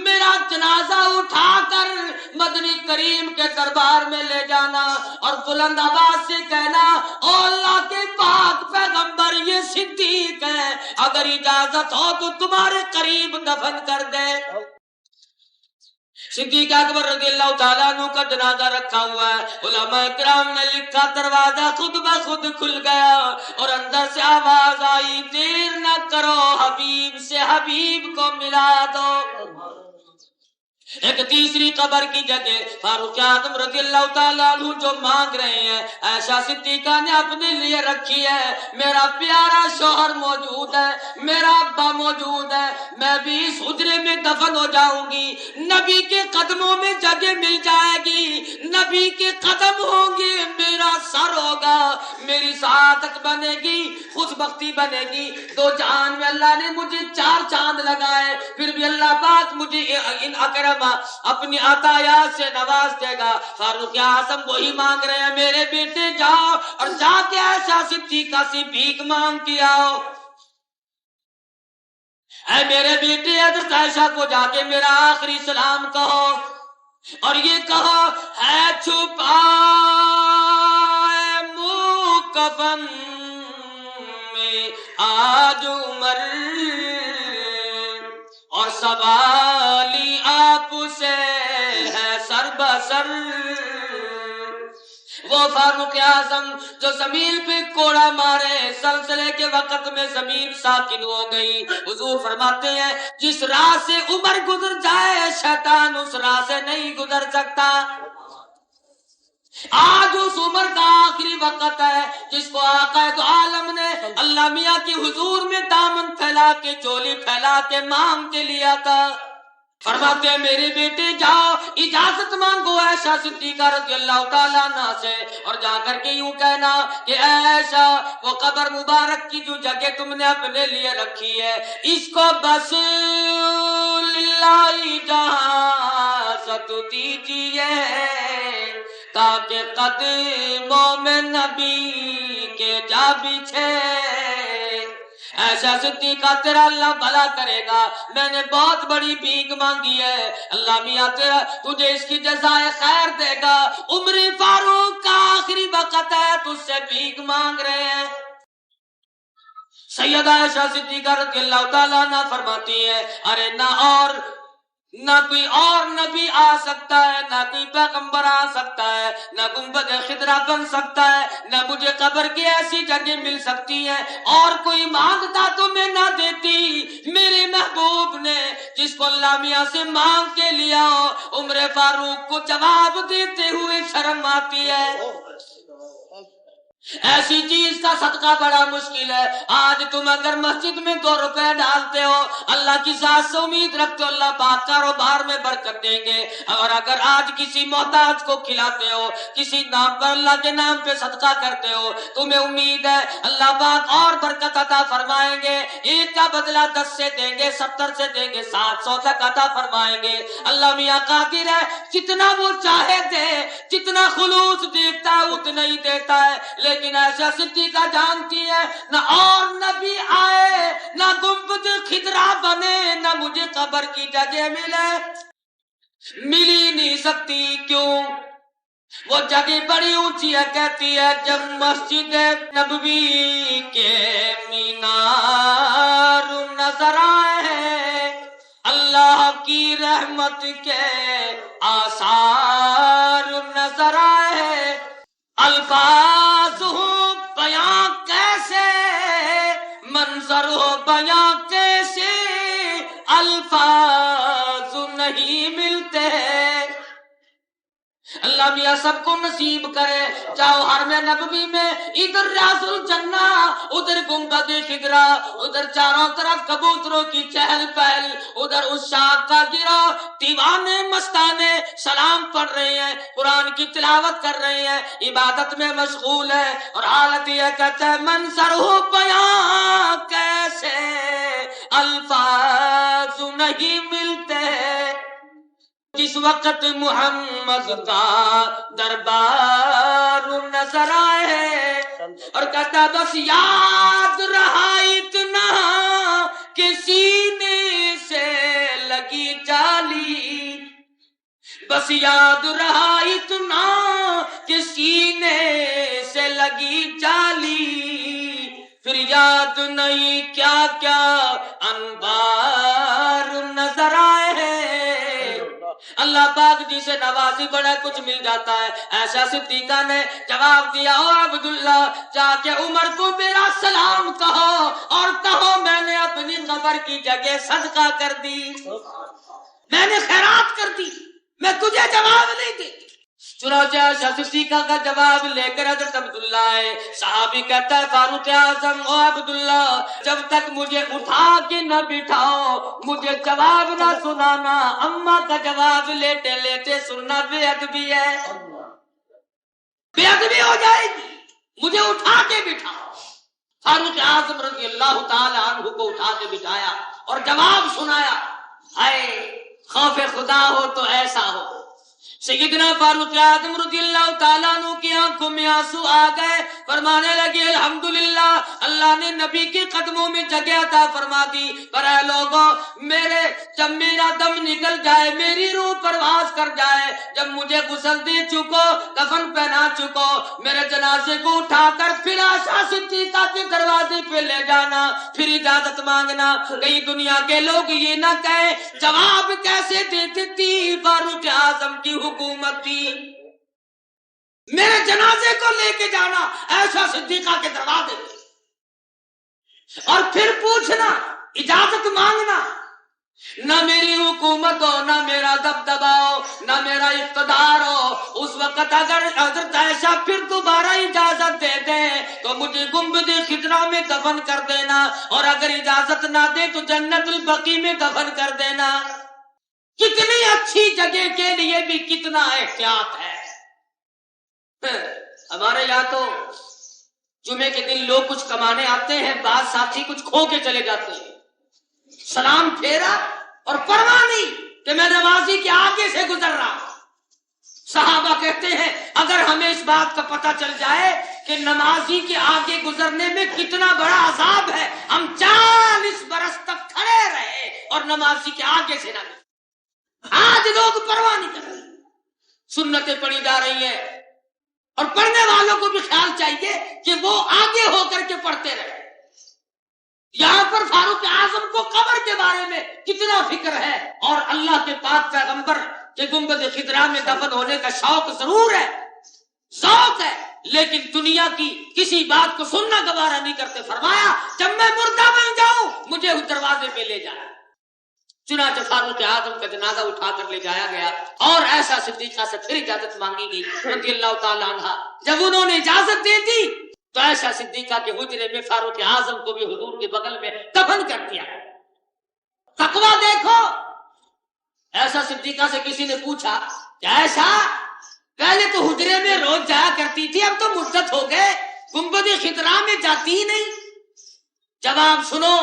میرا جنازہ اٹھا کر مدنی کریم کے دربار میں لے جانا اور بلند آواز سے کہنا، او اللہ کے پاک پیغمبر یہ صدیق ہے، اگر اجازت ہو تو تمہارے قریب دفن کر دے۔ صدیق اکبر رضی اللہ تعالیٰ عنہ کا جنازہ رکھا ہوا ہے، علماء کرام نے لکھا دروازہ خود بخود کھل گیا اور اندر سے آواز آئی، دیر نہ کرو حبیب سے حبیب کو ملا دو۔ ایک تیسری قبر کی جگہ فاروق اعظم رضی اللہ تعالیٰ عنہ جو مانگ رہے ہیں، عائشہ صدیقہ نے اپنے لیے رکھی ہے، میرا پیارا شوہر موجود ہے، میرا ابا موجود ہے، میں بھی اس حجرے میں دفن ہو جاؤں گی، نبی کے قدموں میں جگہ مل جائے گی، نبی کے قدم ہوں گے، میرا سر ہوگا، میری سعادت بنے گی، خوش بختی بنے گی۔ دو جہان میں اللہ نے مجھے 4 چاند لگائے، پھر بھی اللہ پاک مجھے ان اکرم اپنی عطایات سے نواز دے گا۔ فاروق اعظم وہی مانگ رہے ہیں، میرے بیٹے جاؤ اور جا کے عائشہ صدیقہ سے بھیک مانگ کے آؤ۔ اے میرے بیٹے حضرت عائشہ کو جا کے میرا آخری سلام کہو، اور یہ کہو ہے چھپا منہ کفن میں آج عمر، اور سوالی آپ سے ہے سر بسر۔ وہ فاروق اعظم جو زمین پہ کوڑا مارے، زلزلے کے وقت میں زمین ساکن ہو گئی، حضور فرماتے ہیں جس راہ سے عمر گزر جائے شیطان اس راہ سے نہیں گزر سکتا۔ آج اس عمر کا آخری وقت ہے جس کو آقا دو عالم نے اللہ میاں کی حضور میں دامن پھیلا کے، چولی پھیلا کے مانگ کے لیا تھا۔ فرماتے ہیں میرے بیٹے جاؤ، اجازت مانگو عائشہ صدیقہ رضی اللہ تعالیٰ عنہ سے، اور جا کر کے یوں کہنا کہ اے عائشہ وہ قبر مبارک کی جو جگہ تم نے اپنے لیے رکھی ہے اس کو بس للہ اجازت دیجیے تاکہ قدموں میں نبی کے جا بچھے۔ ایسا صدیقہ تیرا اللہ بھلا کرے گا، میں نے بہت بڑی بھیک مانگی ہے، اللہ میاں تیرا تجھے اس کی جزائے خیر دے گا۔ عمر فاروق کا آخری وقت ہے، تجھ سے بھیک مانگ رہے ہیں۔ سیدہ عائشہ صدیقہ رضی اللہ تعالیٰ عنہ فرماتی ہے ارے نہ کوئی اور نبی آ سکتا ہے، نہ کوئی پیغمبر آ سکتا ہے، نہ گنبد خضرا بن سکتا ہے، نہ مجھے قبر کی ایسی جگہ مل سکتی ہے، اور کوئی مانگتا تو میں نہ دیتی۔ میرے محبوب نے جس کو اللہ میاں سے مانگ کے لیا، عمر فاروق کو جواب دیتے ہوئے شرم آتی ہے۔ ایسی چیز کا صدقہ بڑا مشکل ہے۔ آج تم اگر مسجد میں 2 روپے ڈالتے ہو، اللہ کی ذات سے امید رکھتے ہو اللہ پاک کاروبار میں برکت دیں گے، اور اگر آج کسی محتاج کو کھلاتے ہو، کسی نام پر اللہ کے نام پہ صدقہ کرتے ہو، تمہیں امید ہے اللہ پاک اور برکت عطا فرمائیں گے۔ 1 کا بدلہ 10 سے دیں گے، 70 سے دیں گے، 700 تک عطا فرمائیں گے۔ اللہ میاں قادر ہے، جتنا وہ چاہے دے، جتنا خلوص دیتا ہے اتنا ہی دیتا ہے۔ لیکن عائشہ صدیقہ جانتی ہے نہ اور نبی آئے، نہ گنبد خضرا بنے، نہ مجھے قبر کی جگہ ملے، مل ہی نہیں سکتی۔ کیوں؟ وہ جگہ بڑی اونچی ہے، کہتی ہے جب مسجد نبوی کے مینار نظر آئے، اللہ کی رحمت کے آثار نظر آئے، الفاظ ہو بیاں کیسے، منظر ہو بیاں کیسے، الفاظ نہیں ملتے۔ اللہ میاں سب کو نصیب کرے، جاؤ حرم نبوی میں، ادھر ریاض الجنہ، ادھر گنبد خضرا، ادھر چاروں طرف کبوتروں کی چہل پہل، ادھر اس شاخ کا گرا، دیوانے مستانے سلام پڑھ رہے ہیں، قرآن کی تلاوت کر رہے ہیں، عبادت میں مشغول ہے، اور حالت یہ کہتا ہے منظر ہو بیاں کیسے، الفاظ نہیں ملتے۔ جس وقت محمد کا دربار نظر آئے، اور کہتا بس یاد رہا اتنا کہ سینے سے لگی جالی، بس یاد رہا اتنا کہ سینے سے لگی جالی، پھر یاد نہیں کیا کیا انبار نظر آئے۔ اللہ پاک جی سے نوازی بڑا کچھ مل جاتا ہے۔ ایسا صدیقہ نے جواب دیا او عبداللہ جا کے عمر کو میرا سلام کہو، اور کہو میں نے اپنی قبر کی جگہ صدقہ کر دی، میں نے خیرات کر دی، میں تجھے جواب نہیں دیتی۔ چنانچہ عائشہ صدیقہ کا جواب لے کر حضرت عبداللہ آئے۔ صحابی کہتا ہے فاروق اعظم او عبداللہ جب تک مجھے اٹھا کے نہ بٹھاؤ مجھے جواب نہ سنانا، اماں کا جواب لیتے لیتے سننا بے ادبی ہے، بے ادبی ہو جائے گی، مجھے اٹھا کے بٹھاؤ۔ فاروق اعظم رضی اللہ تعالی عنہ کو اٹھا کے بٹھایا اور جواب سنایا۔ ہائے خوف خدا ہو تو ایسا ہو۔ سیدنا فاروق اعظم رضی اللہ تعالیٰ عنہ کی آنکھوں میں آنسو آ گئے، فرمانے لگے الحمدللہ اللہ نے نبی کے قدموں میں جگہ عطا فرما دی، پر اے لوگوں جب میرا دم نکل جائے، میری روح پرواز کر جائے، جب مجھے غسل دے چکو، کفن پہنا چکو، میرے جنازے کو اٹھا کر پھر عائشہ صدیقہ کے دروازے پہ لے جانا، پھر اجازت مانگنا، کہیں دنیا کے لوگ یہ نہ کہیں جواب کیسے دیتی تھی فاروق اعظم کی حکومت تھی، میرے جنازے کو لے کے جانا عائشہ صدیقہ کے دروازے پہ، اور پھر پوچھنا، اجازت مانگنا، نہ میری حکومت ہو، نہ میرا دبدبا ہو، نہ میرا اقتدار ہو، اس وقت اگر حضرت عائشہ پھر دوبارہ اجازت دے دیں تو مجھے گنبد خضرا میں دفن کر دینا، اور اگر اجازت نہ دے تو جنت البقیع میں دفن کر دینا۔ کتنی اچھی جگہ کے لیے بھی کتنا احتیاط ہے۔ ہمارے یہاں تو جمعے کے دن لوگ کچھ کمانے آتے ہیں، بعض ساتھی کچھ کھو کے چلے جاتے ہیں، سلام پھیرا اور پرواہ نہیں کہ میں نمازی کے آگے سے گزر رہا ہوں۔ صحابہ کہتے ہیں اگر ہمیں اس بات کا پتہ چل جائے کہ نمازی کے آگے گزرنے میں کتنا بڑا عذاب ہے، ہم 40 برس تک کھڑے رہے اور نمازی کے آگے سے نہ گزرے۔ آج لوگ پرواہ نہیں کر رہے، سنتیں پڑھی جا رہی ہیں، اور پڑھنے والوں کو بھی خیال چاہیے کہ وہ آگے ہو کر کے پڑھتے رہے۔ یہاں پر فاروق اعظم کو قبر کے بارے میں کتنا فکر ہے، اور اللہ کے پاک پیغمبر کے گنبد خضرا میں دفن ہونے کا شوق ضرور ہے، ذوق ہے، لیکن دنیا کی کسی بات کو سننا گوارا نہیں کرتے۔ فرمایا جب میں مردہ بن جاؤں مجھے اس دروازے پہ لے جانا۔ چنانچہ فاروق اعظم کا جنازہ اٹھا کر لے جایا گیا، اور عائشہ صدیقہ سے پھر اجازت مانگی گئی رضی اللہ تعالیٰ عنہ۔ جب انہوں نے اجازت دے دی تو عائشہ صدیقہ کے حجرے میں فاروق اعظم کو بھی حضور کے بغل میں دفن کر دیا۔ تقویٰ دیکھو، عائشہ صدیقہ سے کسی نے پوچھا کہ عائشہ پہلے تو حجرے میں روز جایا کرتی تھی، اب تو مدت ہو گئے، گنبد خضرا میں جاتی ہی نہیں، جواب سنو،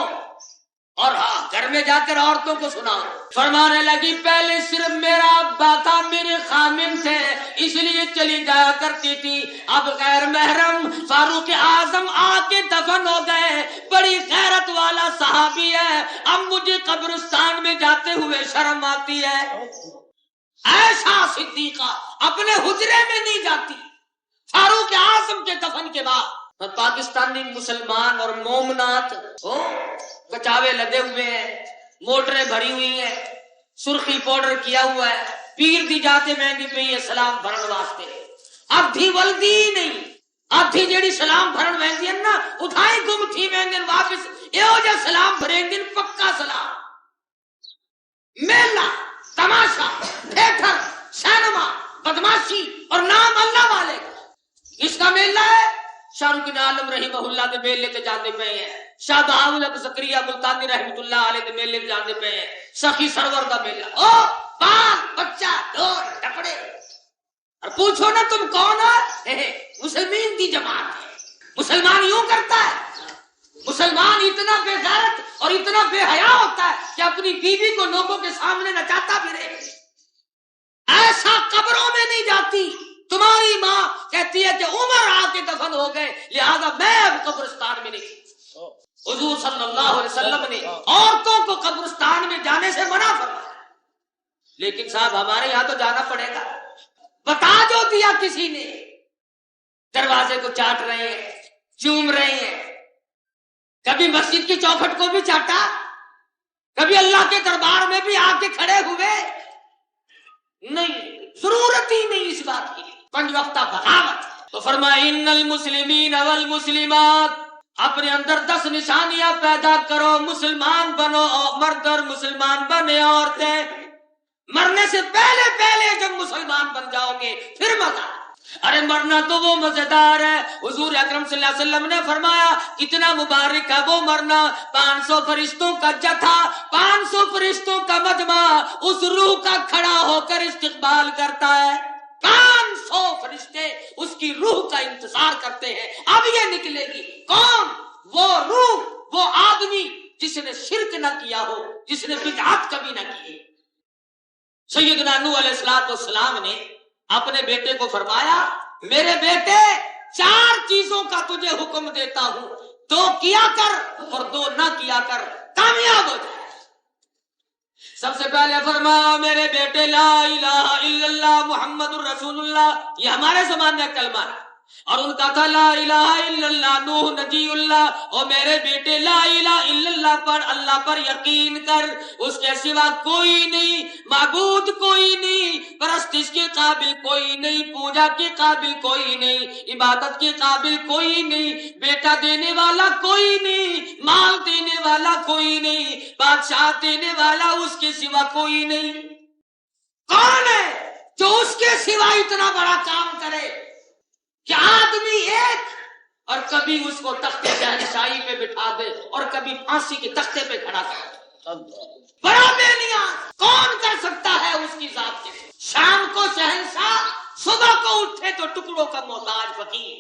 اور گھر میں جا کر عورتوں کو سناؤ۔ فرمانے لگی پہلے صرف میرا ابا تھا، میرے خامن تھے، اس لیے چلی جایا کرتی تھی، اب غیر محرم فاروق اعظم آ کے دفن ہو گئے، بڑی غیرت والا صحابی ہے، اب مجھے قبرستان میں جاتے ہوئے شرم آتی ہے۔ عائشہ صدیقہ اپنے حجرے میں نہیں جاتی فاروق اعظم کے دفن کے بعد۔ پاکستانی مسلمان اور مومنات کچاوے لدے ہوئے ہیں، موٹریں بھری ہوئی ہیں، سرخی پاؤڈر کیا ہوا ہے، پیر دی جاتے مہنگی پہ یہ سلام بھرن واسطے، اب بھی ولدی نہیں، اب بھی جیڑی سلام بھرن ویندی ہے نا اٹھائی گم تھی مہنگن واپس ایو جا سلام بھریں دن پکا سلام۔ میلہ، تماشا، تھیٹر، سینما، بدماشی اور نام اللہ والے اس کا میلہ ہے۔ شاہ رخ عالم رحمہ اللہ دے میلے تے جاندے پے ہیں، شاہ بہاول زکریا ملتانی رحمۃ اللہ علیہ دے میلے تے جاندے پے ہیں، سخی سرور دا میلہ، او پان بچہ ڈور ٹپڑے، اور پوچھو نا تم کون ہو، مسلمین دی جماعت ہے۔ مسلمان یوں کرتا ہے، مسلمان اتنا بے غیرت اور اتنا بے حیا ہوتا ہے کہ اپنی بیوی کو لوگوں کے سامنے نچاتا پھرے، ایسا قبروں میں نہیں جاتی۔ تمہاری ماں کہتی ہے کہ عمر آ کے دفن ہو گئے لہذا میں اب قبرستان میں نہیں۔ حضور صلی اللہ علیہ وسلم نے عورتوں کو قبرستان میں جانے سے منع فرمایا، لیکن صاحب ہمارے یہاں تو جانا پڑے گا۔ بتا جو دیا کسی نے، دروازے کو چاٹ رہے ہیں، چوم رہے ہیں، کبھی مسجد کی چوکھٹ کو بھی چاٹا، کبھی اللہ کے دربار میں بھی آ کے کھڑے ہوئے، نہیں، ضرورت ہی نہیں اس بات کی، 5 وقتہ بغاوت۔ تو فرمایا ان المسلمین والمسلمات، اپنے اندر 10 نشانیاں پیدا کرو، مسلمان بنو مرد اور مسلمان بنے عورتیں، مرنے سے پہلے جب مسلمان بن جاؤ گے پھر مزہ۔ ارے مرنا تو وہ مزیدار ہے، حضور اکرم صلی اللہ علیہ وسلم نے فرمایا کتنا مبارک ہے وہ مرنا، 500 فرشتوں کا جتھا، 500 فرشتوں کا مجمع اس روح کا کھڑا ہو کر استقبال کرتا ہے، 500 فرشتے اس کی روح کا انتظار کرتے ہیں، اب یہ نکلے گی کون؟ وہ روح، وہ آدمی جس نے شرک نہ کیا ہو، جس نے بدعت کبھی نہ کی۔ سیدنا نوح علیہ السلام نے اپنے بیٹے کو فرمایا میرے بیٹے 4 چیزوں کا تجھے حکم دیتا ہوں، 2 کیا کر اور 2 نہ کیا کر، کامیاب ہو جائے۔ سب سے پہلے فرمایا میرے بیٹے لا الہ الا اللہ محمد الرسول اللہ، یہ ہمارے زمانے کا کلمہ ہے، اور ان کا تھا لا الہ الا اللہ نوح نجی اللہ، اور میرے بیٹے لا الہ الا اللہ پر، اللہ پر یقین کر، اس کے سوا کوئی نہیں، معبود کوئی نہیں، پرستش کے قابل کوئی نہیں، پوجا کے قابل کوئی نہیں، عبادت کے قابل کوئی نہیں، بیٹا دینے والا کوئی نہیں، مال دینے والا کوئی نہیں، بادشاہ دینے والا اس کے سوا کوئی نہیں۔ کون ہے جو اس کے سوا اتنا بڑا کام کرے کہ آدمی ایک اور کبھی اس کو تختے شہنشاہی پہ بٹھا دے اور کبھی پھانسی کے تختے پہ کھڑا کر دے؟ بڑا بے نیاز کون کر سکتا ہے اس کی ذات کے؟ شام کو شہنشاہ، صبح کو اٹھے تو ٹکڑوں کا محتاج فقیر۔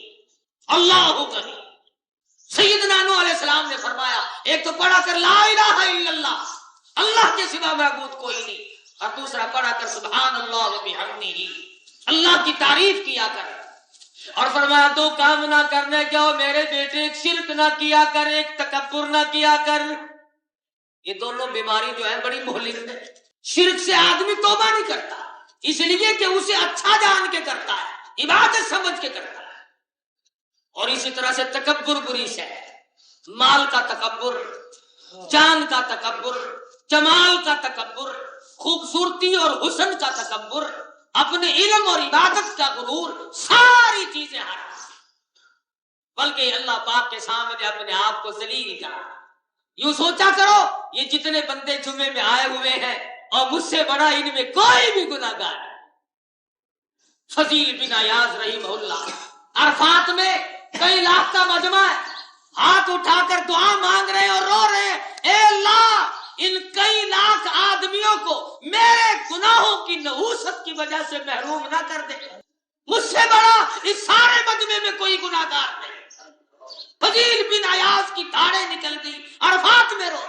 اللہ کریم سیدنا نوح علیہ السلام نے فرمایا ایک تو پڑھا کر لا الہ الا اللہ، اللہ کے سوا معبود کوئی نہیں، اور دوسرا پڑھا کر سبحان اللہ و بحمدہ، اللہ کی تعریف کیا کر، اور فرمایا 2 کام نہ کرنے کے ہو میرے بیٹے، ایک شرک نہ کیا کر، ایک تکبر نہ کیا کر۔ یہ دونوں بیماری جو ہے بڑی مہلک ہے۔ شرک سے آدمی توبہ نہیں کرتا اس لیے کہ اسے اچھا جان کے کرتا ہے، عبادت سمجھ کے کرتا ہے، اور اسی طرح سے تکبر بری سے ہے، مال کا تکبر، جان کا تکبر، جمال کا تکبر، خوبصورتی اور حسن کا تکبر، اپنے علم اور عبادت کا غرور، ساری چیزیں حرام، بلکہ اللہ پاک کے سامنے اپنے آپ کو ذلیل کرا۔ یوں سوچا کرو یہ جتنے بندے جمعے میں آئے ہوئے ہیں اور مجھ سے بڑا ان میں کوئی بھی گناہگار ہے۔ فضیل بن عیاض رحمہ اللہ عرفات میں کئی لاکھ کا مجمع ہے، ہاتھ اٹھا کر دعا مانگ رہے اور رو رہے ہیں، اے اللہ ان کئی لاکھ آدمیوں کو میرے گناہوں کی نحوست کی وجہ سے محروم نہ کر دے، مجھ سے بڑا اس سارے مجمع میں کوئی گناہگار نہیں۔ فضیل بن عیاض کی دھاڑیں نکل گئی، عرفات میں رو،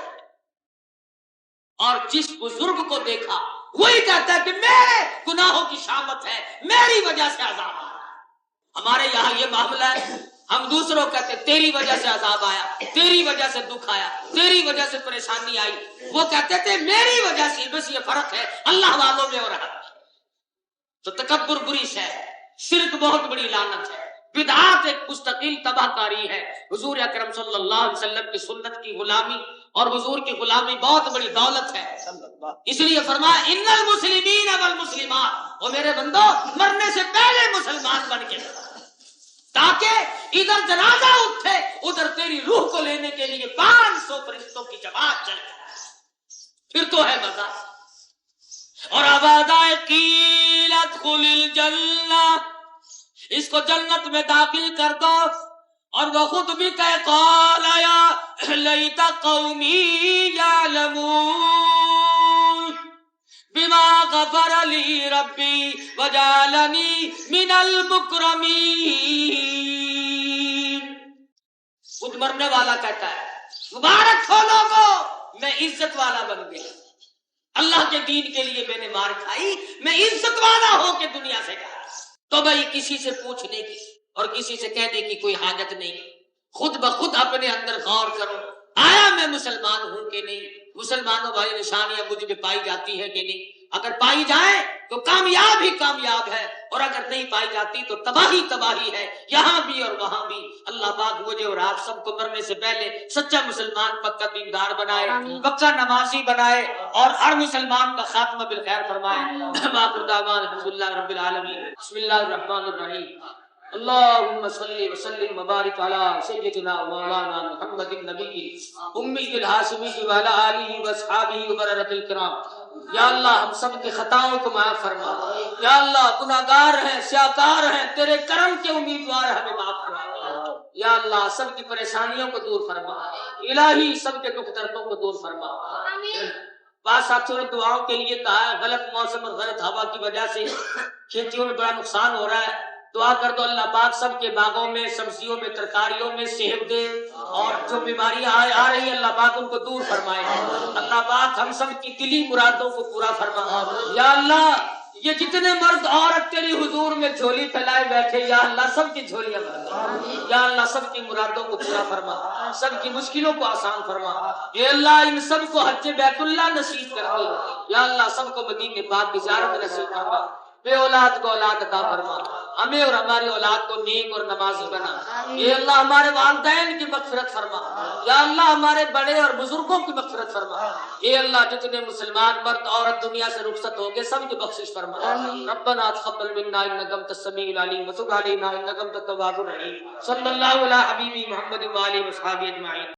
اور جس بزرگ کو دیکھا وہی کہتا ہے کہ میرے گناہوں کی شامت ہے، میری وجہ سے عذاب آیا۔ ہمارے یہاں یہ معاملہ ہے، ہم دوسروں کہتے تیری وجہ سے عذاب آیا، تیری وجہ سے دکھ آیا، تیری وجہ سے پریشانی آئی، وہ کہتے تھے میری وجہ سے، بس یہ فرق ہے اللہ والوں میں اور ہم۔ تو تکبر بری شے ہے، شرک بہت بڑی لعنت ہے، بدعات ایک مستقل تباہ کاری ہے۔ حضور اکرم صلی اللہ علیہ وسلم کی سنت کی غلامی اور حضور کی غلامی بہت بڑی دولت ہے، اس لیے فرمایا ان المسلمین والمسلمات، اور میرے بندو مرنے سے پہلے مسلمان بن کے تاکہ ادھر جنازہ اٹھے ادھر تیری روح کو لینے کے لیے 500 فرشتوں کی جماعت چلے، پھر تو ہے مزہ۔ اور آبادائے قیل ادخل الجنہ، اس کو جنت میں داخل کر دو، اور وہ خود بھی کہے قال یا لیت قومی یعلمون بما غفر لی ربی وجعلنی من المکرمین۔ خود مرنے والا کہتا ہے مبارک ہو لوگو میں عزت والا بن گیا، اللہ کے دین کے لیے میں نے مار کھائی، میں عزت والا ہو کے دنیا سے گیا۔ تو بھائی کسی سے پوچھنے کی اور کسی سے کہنے کی کوئی حاجت نہیں، خود بخود اپنے اندر غور کرو، آیا میں مسلمان ہوں کہ نہیں، مسلمانوں والی نشانیاں مجھ میں پائی جاتی ہے کہ نہیں، اگر پائی جائے تو کامیاب ہی کامیاب ہے، اور اگر نہیں پائی جاتی تو تباہی تباہی ہے، یہاں بھی اور وہاں بھی۔ اللہ پاک مجھے اور آپ سب کو مرنے سے پہلے سچا مسلمان، پکا دیندار بنائے، پکا نمازی بنائے، اور ہر مسلمان کا خاتمہ بالخیر فرمائے۔ وآخر دعوانا الحمدللہ رب العالمین۔ بسم اللہ الرحمن الرحیم۔ اللهم صل وسلم وبارك على سيدنا مولانا محمد النبي امي الهاشمي وعلى اله واصحابه وبررة الكرام۔ یا اللہ ہم سب کی خطاؤں کو معاف فرما، یا اللہ گناہگار ہیں، سیاکار ہیں، تیرے کرم کے امیدوار ہمیں معاف فرما، یا اللہ سب کی پریشانیوں کو دور فرما، الہی سب کے دکھ دردوں کو دور فرما۔ بعض ساتھیوں نے دعاؤں کے لیے کہا ہے غلط موسم اور غلط ہوا کی وجہ سے کھیتیوں میں بڑا نقصان ہو رہا ہے، دعا کر دو اللہ پاک سب کے باغوں میں، سبزیوں میں، ترکاریوں میں صحت دے، اور جو بیماریاں آ رہی ہیں اللہ پاک ان کو دور فرمائے۔ اللہ پاک ہم سب کی دلی مرادوں کو پورا فرما۔ یا اللہ یہ جتنے مرد عورت تیری حضور میں جھولی پھیلائے بیٹھے، یا اللہ سب کی جھولیاں بھر، یا اللہ سب کی مرادوں کو پورا فرما، سب کی مشکلوں کو آسان فرما۔ یا اللہ ان سب کو حج بیت اللہ نصیب کر دے، یا اللہ سب کو مدینے پاک کی زیارت نصیب فرما۔ بے اولاد کو اولاد عطا فرما، ہمیں اور ہماری اولاد کو نیک اور نمازی بنا۔ اے اللہ ہمارے والدین کی مغفرت فرما، یا اللہ ہمارے بڑے اور بزرگوں کی مغفرت فرما۔ اے اللہ جتنے مسلمان مرد عورت دنیا سے رخصت ہو گئے سب کی بخشش فرما۔ ربنا تقبل منا انک انت السمیع العلیم وتب علینا انک انت التواب الرحیم۔ صلی اللہ علی حبیبی محمد و آلہ وصحبہ اجمعین۔